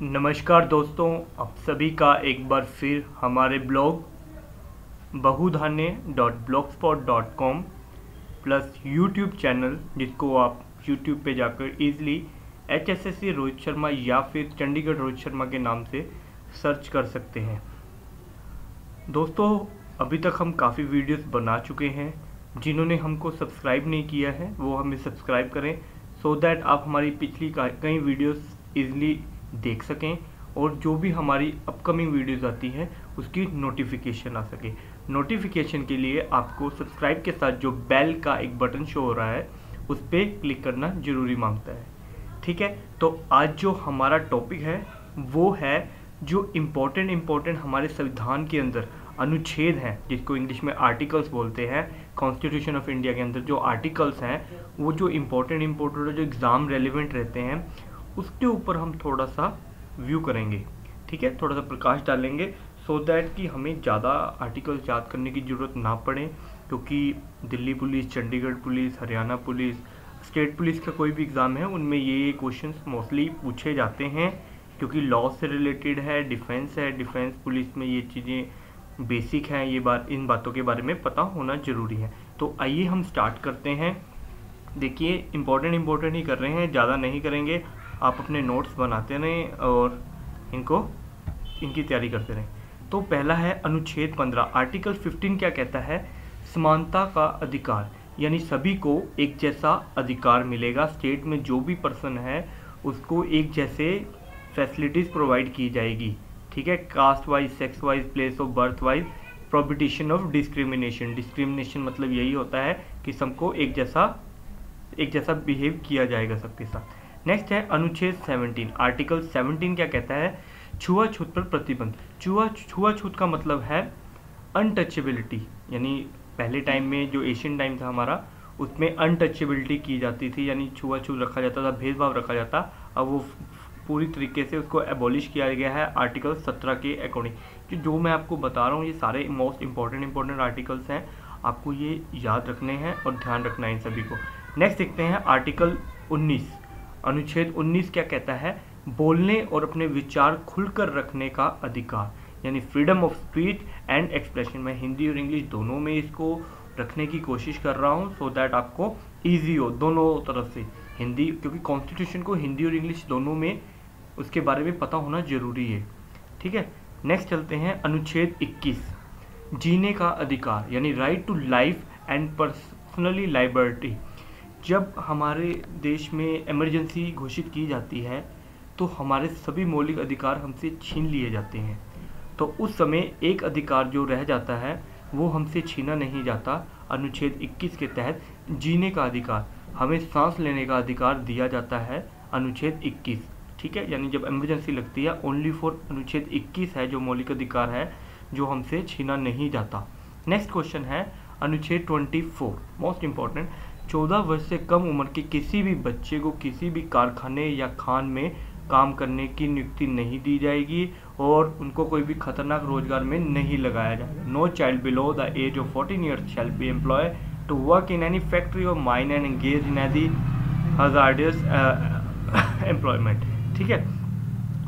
नमस्कार दोस्तों, आप सभी का एक बार फिर हमारे ब्लॉग बहुधान्य.blogspot.com प्लस यूट्यूब चैनल, जिसको आप यूट्यूब पे जाकर इजीली HSSC रोहित शर्मा या फिर चंडीगढ़ रोहित शर्मा के नाम से सर्च कर सकते हैं। दोस्तों, अभी तक हम काफ़ी वीडियोस बना चुके हैं। जिन्होंने हमको सब्सक्राइब नहीं किया है वो हमें सब्सक्राइब करें, सो दैट आप हमारी पिछली कई वीडियोस इजीली देख सकें और जो भी हमारी अपकमिंग वीडियोस आती हैं उसकी नोटिफिकेशन आ सके। नोटिफिकेशन के लिए आपको सब्सक्राइब के साथ जो बेल का एक बटन शो हो रहा है उस पर क्लिक करना जरूरी मांगता है। ठीक है, तो आज जो हमारा टॉपिक है वो है जो इम्पोर्टेंट हमारे संविधान के अंदर अनुच्छेद हैं, जिसको इंग्लिश में आर्टिकल्स बोलते हैं। कॉन्स्टिट्यूशन ऑफ इंडिया के अंदर जो आर्टिकल्स हैं वो जो इम्पोर्टेंट जो एग्ज़ाम रेलिवेंट रहते हैं उसके ऊपर हम थोड़ा सा व्यू करेंगे। ठीक है, थोड़ा सा प्रकाश डालेंगे सो दैट कि हमें ज़्यादा आर्टिकल्स याद करने की ज़रूरत ना पड़े, क्योंकि Delhi police, Chandigarh police, Haryana police, state police का कोई भी एग्ज़ाम है उनमें ये क्वेश्चंस मोस्टली पूछे जाते हैं, क्योंकि लॉ से रिलेटेड है, डिफेंस है। डिफेंस पुलिस में ये चीज़ें बेसिक हैं, इन बातों के बारे में पता होना ज़रूरी है। तो आइए हम स्टार्ट करते हैं। देखिए, इम्पोर्टेंट ही कर रहे हैं, ज़्यादा नहीं करेंगे। आप अपने नोट्स बनाते रहें और इनकी तैयारी करते रहें। तो पहला है अनुच्छेद 15। आर्टिकल 15 क्या कहता है? समानता का अधिकार, यानी सभी को एक जैसा अधिकार मिलेगा। स्टेट में जो भी पर्सन है उसको एक जैसे फैसिलिटीज़ प्रोवाइड की जाएगी। ठीक है, caste wise, sex wise, place of berth wise, prohibition of discrimination. Discrimination मतलब यही होता है कि सबको एक जैसा बिहेव किया जाएगा सबके साथ। नेक्स्ट है अनुच्छेद 17। आर्टिकल 17 क्या कहता है? छुआछूत पर प्रतिबंध। छुआछूत का मतलब है अनटचेबिलिटी, यानी पहले टाइम में जो एशियन टाइम था हमारा, उसमें अनटचेबिलिटी की जाती थी, यानी छुआछूत रखा जाता था, भेदभाव रखा जाता। अब वो पूरी तरीके से उसको एबॉलिश किया गया है आर्टिकल 17 के अकॉर्डिंग। जो मैं आपको बता रहा हूँ ये सारे मोस्ट इम्पॉर्टेंट आर्टिकल्स हैं, आपको ये याद रखने हैं और ध्यान रखना है इन सभी को। नेक्स्ट देखते हैं आर्टिकल 19। अनुच्छेद 19 क्या कहता है? बोलने और अपने विचार खुलकर रखने का अधिकार, यानी freedom of speech and expression. मैं हिंदी और इंग्लिश दोनों में इसको रखने की कोशिश कर रहा हूँ सो दैट आपको इजी हो दोनों तरफ से। हिंदी, क्योंकि कॉन्स्टिट्यूशन को हिंदी और इंग्लिश दोनों में उसके बारे में पता होना जरूरी है। ठीक है, नेक्स्ट चलते हैं अनुच्छेद 21। जीने का अधिकार, यानी right to life and personally liberty. जब हमारे देश में इमरजेंसी घोषित की जाती है तो हमारे सभी मौलिक अधिकार हमसे छीन लिए जाते हैं। तो उस समय एक अधिकार जो रह जाता है वो हमसे छीना नहीं जाता। अनुच्छेद 21 के तहत जीने का अधिकार, हमें सांस लेने का अधिकार दिया जाता है। अनुच्छेद 21, ठीक है, यानी जब इमरजेंसी लगती है ओनली फॉर अनुच्छेद 21 है जो मौलिक अधिकार है जो हमसे छीना नहीं जाता। नेक्स्ट क्वेश्चन है अनुच्छेद 24, मोस्ट इम्पॉर्टेंट। 14 वर्ष से कम उम्र के किसी भी बच्चे को किसी भी कारखाने या खान में काम करने की नियुक्ति नहीं दी जाएगी और उनको कोई भी खतरनाक रोजगार में नहीं लगाया जाएगा। No child below the age of 14 years shall be employ to work in any factory और mine and engage in any hazardous employment. ठीक है,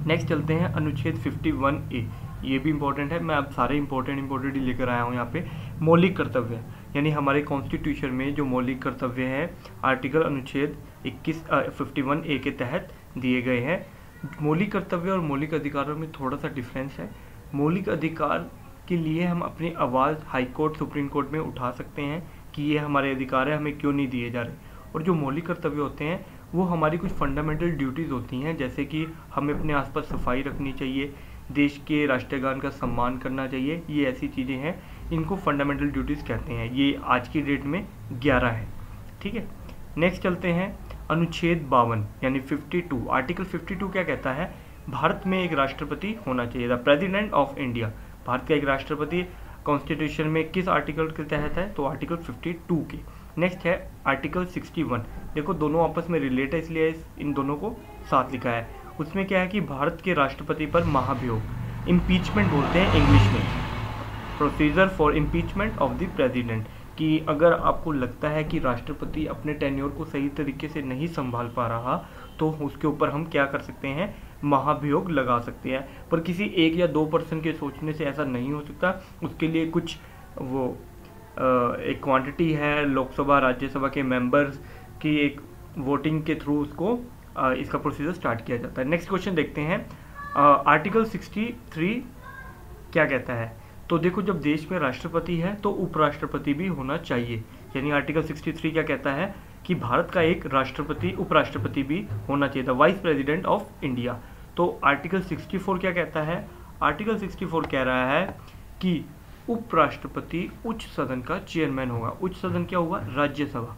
नेक्स्ट चलते हैं अनुच्छेद 51A। ये भी इंपॉर्टेंट है, मैं अब सारे इंपॉर्टेंट ही लेकर आया हूँ यहाँ पे। मौलिक कर्तव्य, यानी हमारे कॉन्स्टिट्यूशन में जो मौलिक कर्तव्य हैं आर्टिकल अनुच्छेद 51A के तहत दिए गए हैं। मौलिक कर्तव्य और मौलिक अधिकारों में थोड़ा सा डिफरेंस है। मौलिक अधिकार के लिए हम अपनी आवाज़ हाई कोर्ट, सुप्रीम कोर्ट में उठा सकते हैं कि ये हमारे अधिकार है, हमें क्यों नहीं दिए जा रहे। और जो मौलिक कर्तव्य होते हैं वो हमारी कुछ फंडामेंटल ड्यूटीज़ होती हैं, जैसे कि हमें अपने आसपास सफाई रखनी चाहिए, देश के राष्ट्रगान का सम्मान करना चाहिए। ये ऐसी चीज़ें हैं, इनको फंडामेंटल ड्यूटीज़ कहते हैं। ये आज की डेट में 11 है। ठीक है, नेक्स्ट चलते हैं अनुच्छेद 52 यानी 52। आर्टिकल 52 क्या कहता है? भारत में एक राष्ट्रपति होना चाहिए, the president of India. Bharat का एक राष्ट्रपति कॉन्स्टिट्यूशन में किस आर्टिकल के तहत है? तो आर्टिकल 52 के। नेक्स्ट है आर्टिकल 61। देखो दोनों आपस में रिलेट है इसलिए इन दोनों को साथ लिखा है। उसमें क्या है कि भारत के राष्ट्रपति पर महाभियोग, इम्पीचमेंट बोलते हैं इंग्लिश में, procedure for impeachment of the president, कि अगर आपको लगता है कि राष्ट्रपति अपने टेन्योर को सही तरीके से नहीं संभाल पा रहा तो उसके ऊपर हम क्या कर सकते हैं, महाभियोग लगा सकते हैं। पर किसी 1 या 2% के सोचने से ऐसा नहीं हो सकता, उसके लिए कुछ वो एक क्वांटिटी है लोकसभा राज्यसभा के मेंबर्स की, एक वोटिंग के थ्रू उसको इसका प्रोसीजर स्टार्ट किया जाता है। नेक्स्ट क्वेश्चन देखते हैं, आर्टिकल 63 क्या कहता है। तो देखो, जब देश में राष्ट्रपति है तो उपराष्ट्रपति भी होना चाहिए, यानी आर्टिकल 63 क्या कहता है कि भारत का एक राष्ट्रपति उपराष्ट्रपति भी होना चाहिए था, वाइस प्रेसिडेंट ऑफ इंडिया। तो आर्टिकल 64 क्या कहता है, आर्टिकल 64 कह रहा है कि उपराष्ट्रपति उच्च सदन का चेयरमैन होगा। उच्च सदन क्या हुआ, राज्यसभा।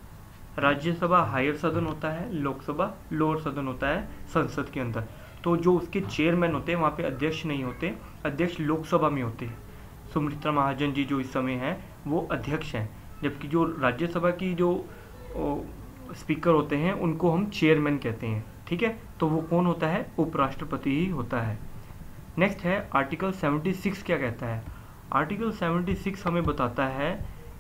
राज्यसभा हायर सदन होता है, लोकसभा लोअर सदन होता है संसद के अंदर। तो जो उसके चेयरमैन होते हैं वहाँ पे अध्यक्ष नहीं होते, अध्यक्ष लोकसभा में होते हैं। सुमित्रा महाजन जी जो इस समय हैं वो अध्यक्ष हैं, जबकि जो राज्यसभा की जो स्पीकर होते हैं उनको हम चेयरमैन कहते हैं। ठीक है, तो वो कौन होता है, उपराष्ट्रपति ही होता है। नेक्स्ट है आर्टिकल 76 क्या कहता है। आर्टिकल 76 हमें बताता है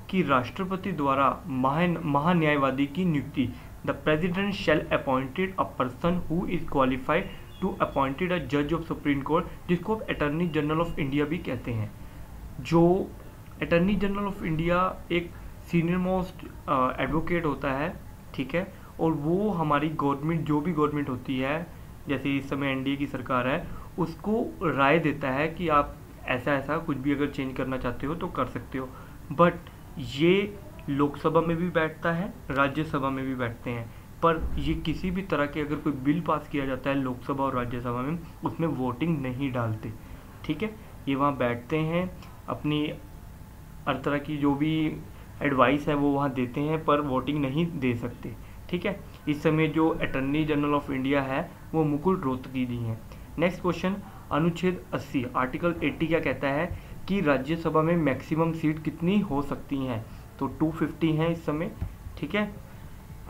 कि राष्ट्रपति द्वारा महान्यायवादी की नियुक्ति, the president shall appointed a person who is qualified to appointed a जज ऑफ सुप्रीम कोर्ट, जिसको अटॉर्नी जनरल ऑफ इंडिया भी कहते हैं। जो अटॉर्नी जनरल ऑफ इंडिया एक सीनियर मोस्ट एडवोकेट होता है, ठीक है, और वो हमारी गवर्नमेंट, जो भी गवर्नमेंट होती है, जैसे इस समय एनडीए की सरकार है, उसको राय देता है कि आप ऐसा ऐसा कुछ भी अगर चेंज करना चाहते हो तो कर सकते हो। बट ये लोकसभा में भी बैठता है, राज्यसभा में भी बैठते हैं, पर ये किसी भी तरह के अगर कोई बिल पास किया जाता है लोकसभा और राज्यसभा में, उसमें वोटिंग नहीं डालते। ठीक है, ये वहाँ बैठते हैं, अपनी हर तरह की जो भी एडवाइस है वो वहाँ देते हैं, पर वोटिंग नहीं दे सकते। ठीक है, इस समय जो अटॉर्नी जनरल ऑफ इंडिया है वो मुकुल रोहतगी जी हैं। नेक्स्ट क्वेश्चन, अनुच्छेद 80 आर्टिकल 80 क्या कहता है कि राज्यसभा में मैक्सिमम सीट कितनी हो सकती हैं। तो 250 हैं इस समय, ठीक है,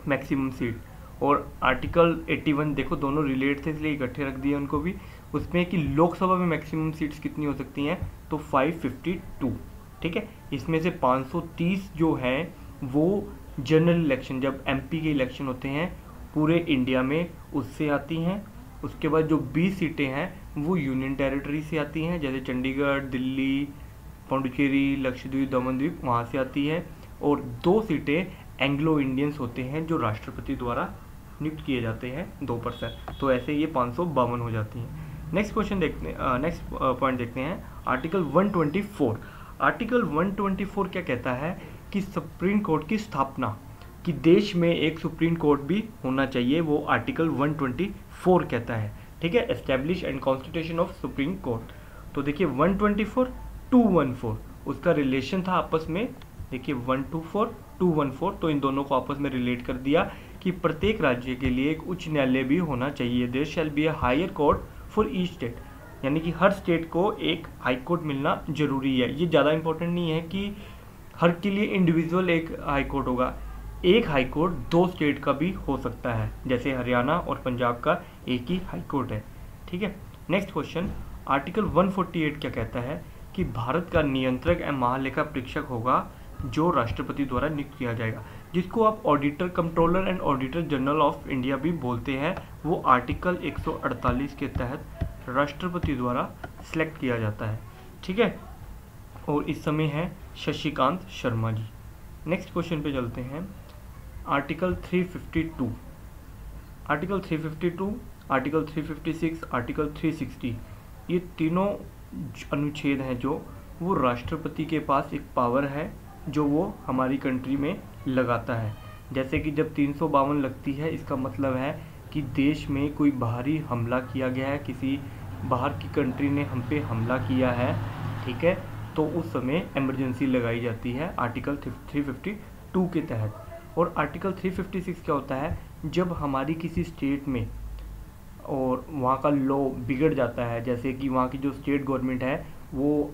मैक्सिमम सीट। और आर्टिकल 81 देखो दोनों रिलेट थे इसलिए इकट्ठे रख दिए उनको भी, उसमें कि लोकसभा में मैक्सिमम सीट्स कितनी हो सकती हैं, तो 552। ठीक है, इसमें से 530 जो है वो जनरल इलेक्शन, जब एमपी के इलेक्शन होते हैं पूरे इंडिया में, उससे आती हैं। उसके बाद जो 20 सीटें हैं वो यूनियन टेरिटरी से आती हैं, जैसे चंडीगढ़, दिल्ली, पौंडीचेरी, लक्षद्वीप, दमन-द्वीप, वहाँ से आती है। और 2 सीटें एंग्लो इंडियंस होते हैं जो राष्ट्रपति द्वारा नियुक्त किए जाते हैं 2%, तो ऐसे ये 552 हो जाती हैं। नेक्स्ट क्वेश्चन देखते हैं, नेक्स्ट पॉइंट देखते हैं, आर्टिकल 124। आर्टिकल 124 क्या कहता है कि सुप्रीम कोर्ट की स्थापना, कि देश में एक सुप्रीम कोर्ट भी होना चाहिए, वो आर्टिकल 124 कहता है। ठीक है, establish and constitution of supreme court. तो देखिए 124 214 उसका रिलेशन था आपस में, देखिए 124 214, तो इन दोनों को आपस में रिलेट कर दिया कि प्रत्येक राज्य के लिए एक उच्च न्यायालय भी होना चाहिए। There shall be a higher court for each state, यानी कि हर स्टेट को एक हाई कोर्ट मिलना जरूरी है। ये ज़्यादा इंपॉर्टेंट नहीं है कि हर के लिए इंडिविजुअल एक हाई कोर्ट होगा, एक हाई कोर्ट 2 स्टेट का भी हो सकता है, जैसे हरियाणा और पंजाब का एक ही हाई कोर्ट है। ठीक है, नेक्स्ट क्वेश्चन, आर्टिकल 148 क्या कहता है कि भारत का नियंत्रक एवं महालेखा परीक्षक होगा जो राष्ट्रपति द्वारा नियुक्त किया जाएगा, जिसको आप auditor, controller and auditor general of India भी बोलते हैं। वो आर्टिकल 148 के तहत राष्ट्रपति द्वारा सिलेक्ट किया जाता है। ठीक है, और इस समय है शशिकांत शर्मा जी। नेक्स्ट क्वेश्चन पे चलते हैं, आर्टिकल 352, आर्टिकल 352, आर्टिकल 356, आर्टिकल 360, ये तीनों अनुच्छेद हैं जो वो राष्ट्रपति के पास एक पावर है जो वो हमारी कंट्री में लगाता है। जैसे कि जब 352 लगती है, इसका मतलब है कि देश में कोई बाहरी हमला किया गया है, किसी बाहर की कंट्री ने हम पे हमला किया है, ठीक है, तो उस समय इमरजेंसी लगाई जाती है आर्टिकल 352 के तहत। और आर्टिकल 356 क्या होता है, जब हमारी किसी स्टेट में और वहाँ का लॉ बिगड़ जाता है, जैसे कि वहाँ की जो स्टेट गवर्नमेंट है वो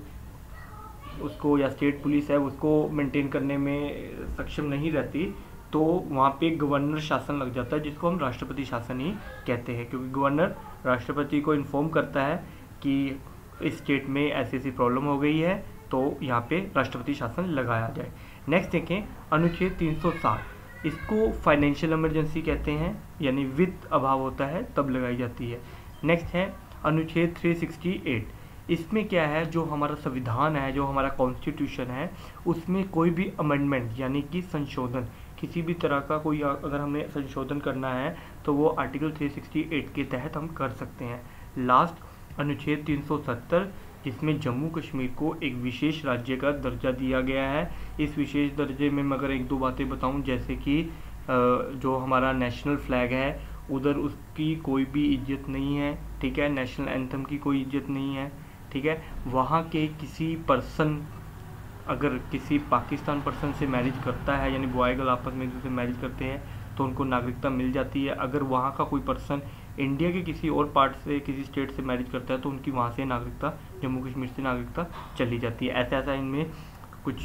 उसको, या स्टेट पुलिस है उसको मेंटेन करने में सक्षम नहीं रहती, तो वहाँ पे गवर्नर शासन लग जाता है, जिसको हम राष्ट्रपति शासन ही कहते हैं, क्योंकि गवर्नर राष्ट्रपति को इन्फॉर्म करता है कि इस स्टेट में ऐसी ऐसी प्रॉब्लम हो गई है, तो यहाँ पे राष्ट्रपति शासन लगाया जाए। नेक्स्ट देखें, अनुच्छेद 360, इसको फाइनेंशियल इमरजेंसी कहते हैं, यानी वित्त अभाव होता है तब लगाई जाती है। नेक्स्ट है अनुच्छेद 368। इसमें क्या है, जो हमारा संविधान है, जो हमारा कॉन्स्टिट्यूशन है, उसमें कोई भी अमेंडमेंट यानी कि संशोधन, किसी भी तरह का कोई अगर हमें संशोधन करना है तो वो आर्टिकल 368 के तहत हम कर सकते हैं। लास्ट अनुच्छेद 370, जिसमें जम्मू कश्मीर को एक विशेष राज्य का दर्जा दिया गया है। इस विशेष दर्जे में मैं अगर एक दो बातें बताऊं, जैसे कि जो हमारा नेशनल फ्लैग है उधर उसकी कोई भी इज्जत नहीं है, ठीक है, नेशनल एंथम की कोई इज्जत नहीं है, ठीक है। वहाँ के किसी पर्सन अगर किसी पाकिस्तान पर्सन से मैरिज करता है, यानी बॉय गर्ल आपस में एक दूसरे मैरिज करते हैं तो उनको नागरिकता मिल जाती है। अगर वहाँ का कोई पर्सन इंडिया के किसी और पार्ट से, किसी स्टेट से मैरिज करता है तो उनकी वहाँ से नागरिकता, जम्मू कश्मीर से नागरिकता चली जाती है। ऐसा इनमें कुछ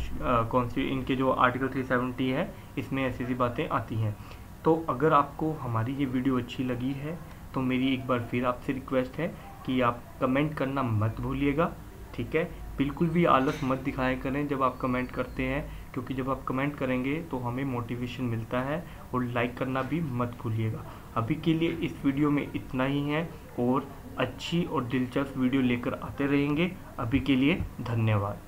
कौन सी इनके जो आर्टिकल 370 है इसमें ऐसी बातें आती हैं। तो अगर आपको हमारी ये वीडियो अच्छी लगी है तो मेरी एक बार फिर आपसे रिक्वेस्ट है कि आप कमेंट करना मत भूलिएगा, ठीक है। बिल्कुल भी आलस मत दिखाया करें जब आप कमेंट करते हैं, क्योंकि जब आप कमेंट करेंगे तो हमें मोटिवेशन मिलता है। और लाइक करना भी मत भूलिएगा। अभी के लिए इस वीडियो में इतना ही है, और अच्छी और दिलचस्प वीडियो लेकर आते रहेंगे। अभी के लिए धन्यवाद।